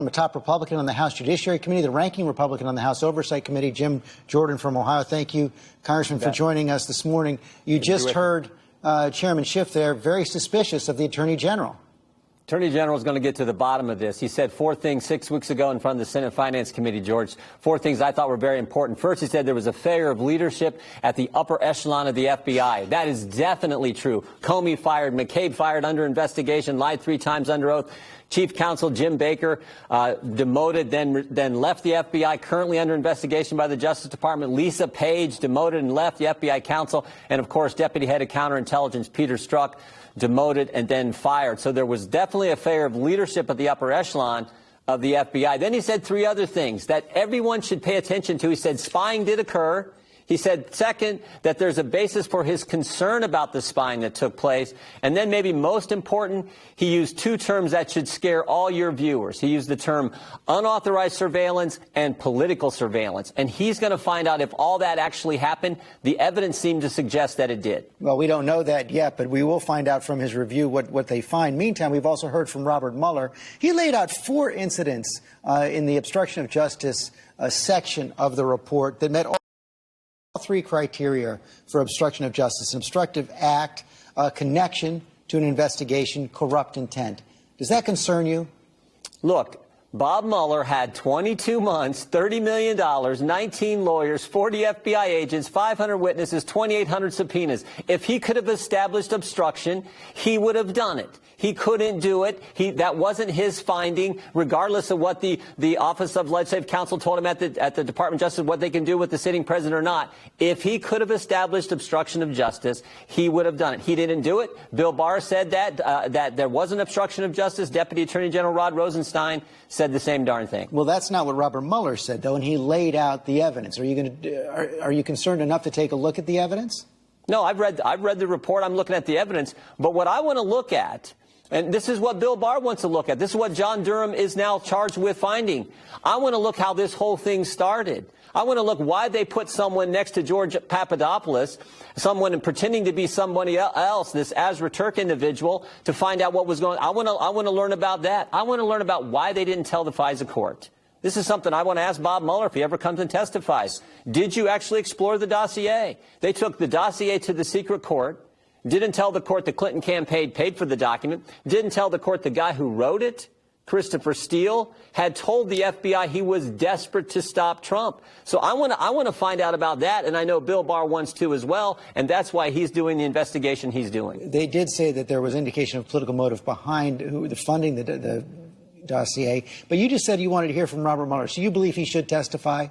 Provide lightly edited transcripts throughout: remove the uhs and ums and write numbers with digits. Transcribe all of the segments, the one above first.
I'm a top Republican on the House Judiciary Committee, the ranking Republican on the House Oversight Committee, Jim Jordan from Ohio. Thank you, Congressman, for joining us this morning. You just heard Chairman Schiff there, very suspicious of the Attorney General. Attorney General is going to get to the bottom of this. He said 4 things 6 weeks ago in front of the Senate Finance Committee, George. 4 things I thought were very important. First, he said there was a failure of leadership at the upper echelon of the FBI. That is definitely true. Comey fired, McCabe fired under investigation, lied 3 times under oath. Chief Counsel Jim Baker demoted, then left the FBI, currently under investigation by the Justice Department. Lisa Page demoted and left the FBI counsel. And, of course, Deputy Head of Counterintelligence Peter Strzok demoted and then fired. So there was definitely a failure of leadership at the upper echelon of the FBI. Then he said 3 other things that everyone should pay attention to. He said spying did occur. He said, second, that there's a basis for his concern about the spying that took place. And then maybe most important, he used 2 terms that should scare all your viewers. He used the term unauthorized surveillance and political surveillance. And he's going to find out if all that actually happened. The evidence seemed to suggest that it did. Well, we don't know that yet, but we will find out from his review what they find. Meantime, we've also heard from Robert Mueller. He laid out 4 incidents in the obstruction of justice section of the report that met all 3 criteria for obstruction of justice: an obstructive act, connection to an investigation, corrupt intent. Does that concern you? Look, Bob Mueller had 22 months, $30 million, 19 lawyers, 40 FBI agents, 500 witnesses, 2,800 subpoenas. If he could have established obstruction, he would have done it. He couldn't do it. That wasn't his finding, regardless of what the Office of Legislative Counsel told him at the Department of Justice, what they can do with the sitting president or not. If he could have established obstruction of justice, he would have done it. He didn't do it. Bill Barr said that there was an obstruction of justice. Deputy Attorney General Rod Rosenstein said the same darn thing. Well, that's not what Robert Mueller said, though, and he laid out the evidence. Are you concerned enough to take a look at the evidence? No, I've read the report. I'm looking at the evidence. But what I want to look at, and this is what Bill Barr wants to look at. This is what John Durham is now charged with finding. I want to look how this whole thing started. I want to look why they put someone next to George Papadopoulos, someone pretending to be somebody else, this Azra Turk individual, to find out what was going on. I want to learn about that. I want to learn about why they didn't tell the FISA court. This is something I want to ask Bob Mueller if he ever comes and testifies. Did you actually explore the dossier? They took the dossier to the secret court. Didn't tell the court the Clinton campaign paid for the document. Didn't tell the court the guy who wrote it, Christopher Steele, had told the FBI he was desperate to stop Trump. So I want to find out about that, and I know Bill Barr wants to as well, and that's why he's doing the investigation he's doing. They did say that there was indication of political motive behind the funding the dossier, but you just said you wanted to hear from Robert Mueller. So you believe he should testify?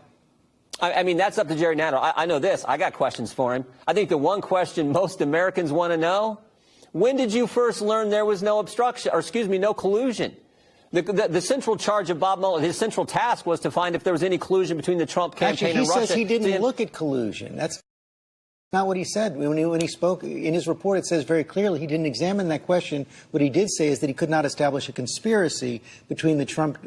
I mean, that's up to Jerry Nadler. I know this. I got questions for him. I think the one question most Americans want to know, when did you first learn there was no obstruction, or excuse me, no collusion? The central charge of Bob Mueller, his central task was to find if there was any collusion between the Trump campaign and Russia. He says he didn't look at collusion. That's not what he said. When he spoke in his report, it says very clearly he didn't examine that question. What he did say is that he could not establish a conspiracy between the Trump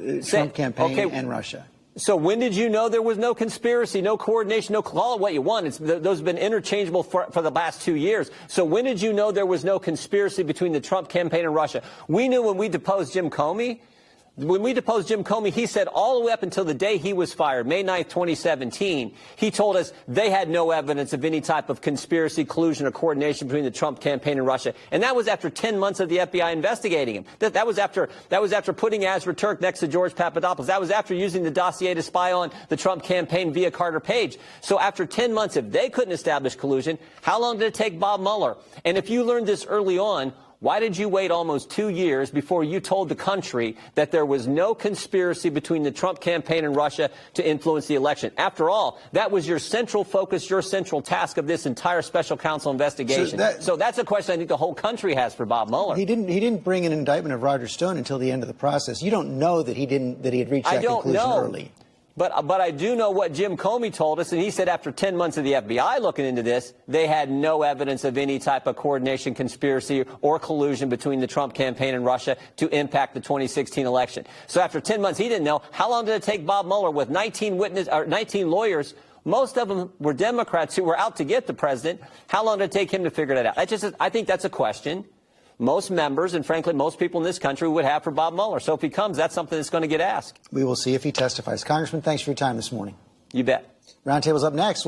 campaign and Russia. So when did you know there was no conspiracy, no coordination, call it what you want? Those have been interchangeable for the last 2 years. So when did you know there was no conspiracy between the Trump campaign and Russia? We knew when we deposed Jim Comey. When we deposed Jim Comey, he said all the way up until the day he was fired, May 9th, 2017, he told us they had no evidence of any type of conspiracy, collusion, or coordination between the Trump campaign and Russia. And that was after 10 months of the FBI investigating him. That was after putting Azra Turk next to George Papadopoulos. That was after using the dossier to spy on the Trump campaign via Carter Page. So after 10 months, if they couldn't establish collusion, how long did it take Bob Mueller? And if you learned this early on, why did you wait almost 2 years before you told the country that there was no conspiracy between the Trump campaign and Russia to influence the election? After all, that was your central focus, your central task of this entire special counsel investigation. So that's a question I think the whole country has for Bob Mueller. He didn't bring an indictment of Roger Stone until the end of the process. You don't know that he had reached that conclusion early. But I do know what Jim Comey told us, and he said after 10 months of the FBI looking into this, they had no evidence of any type of coordination, conspiracy, or collusion between the Trump campaign and Russia to impact the 2016 election. So after 10 months, he didn't know. How long did it take Bob Mueller with 19 lawyers? Most of them were Democrats who were out to get the president. How long did it take him to figure that out? I think that's a question most members and, frankly, most people in this country would have for Bob Mueller. So if he comes, that's something that's going to get asked. We will see if he testifies. Congressman, thanks for your time this morning. You bet. Roundtable's up next.